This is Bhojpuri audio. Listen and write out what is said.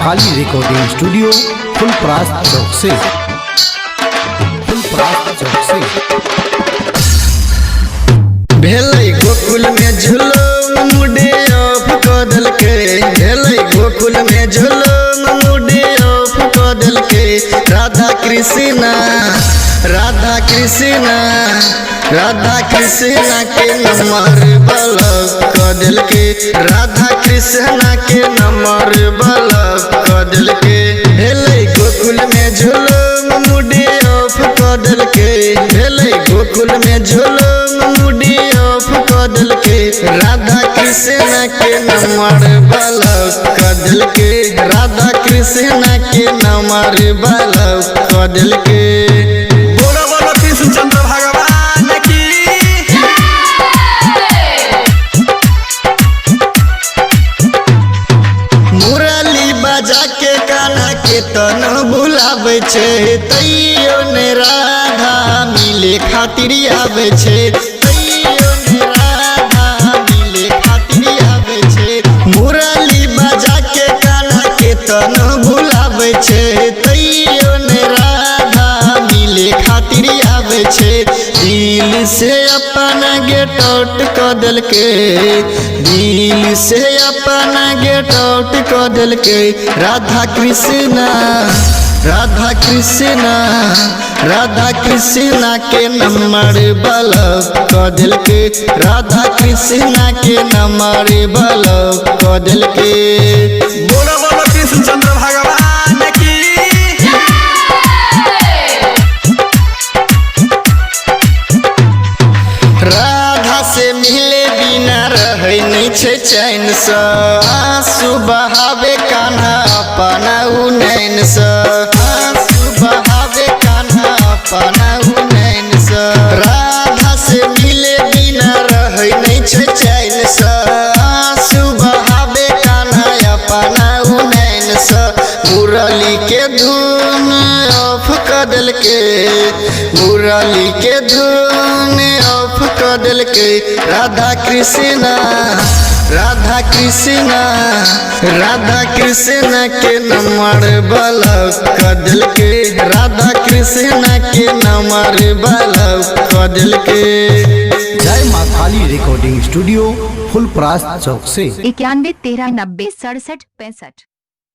खाली रिकॉर्डिंग स्टूडियो फुलपरास चौक से। भेलै गोकुल में झूलो मुडे ऑफ क देलके, भेलै गोकुल में झूलो मुडे ऑफ क देलके। राधा कृष्णा राधा कृष्णा राधा कृष्णा के नंबर ब्लॉक क देलके, राधा कृष्णा के नंबर ब्लॉक क देलके। भेलै गोकुल में झूलो मुडे ऑफ क देलके, भेलै गोकुल में झूलो मुडे ऑफ क देलके। राधा कृष्णा के नंबर ब्लॉक क देलके, राधा कृष्णा के नंबर ब्लॉक क देलके। कृष्णचंद्र भगवान की मुरली बजा के कान्हा के तन बुलावे छे, तैयो ने राधा मिले खातिर आवे छे, तैयो ने राधा मिले खातिर आवे छे। मुरली बजा के कान्हा के तन बुलावे छे, तैयो ने राधा मिले खातिर आवे छे। दिल से अपना गेट आउट क देलके, दिल से अपना गेट आउट क देलके। राधा कृष्णा राधा कृष्णा राधा कृष्णा के नंबर ब्लॉक क देलके, राधा कृष्णा के नंबर ब्लॉक क देलके। बोलो बोलो कृष्णचंद्र भगवान की राधा से मिले बिना रहे नहीं छे चैन से, आंसू बहावे कान्हा अपना नैन से, आंसू बहावे कान्हा अपना नैन से। राधा से मिले बिना रहे नहीं छे चैन से, आंसू बहावे कान्हा अपना नैन से। मुरली के धुन ऑफ क देलके, मुरली के धुन ऑफ क देलके। राधा कृष्णा राधा कृष्णा राधा कृष्णा के नंबर ब्लॉक क देलके, राधा कृष्णा के नंबर ब्लॉक क देलके। जय माँ खाली रिकॉर्डिंग स्टूडियो फुलपरास चौक से। 91 13 90 67 65।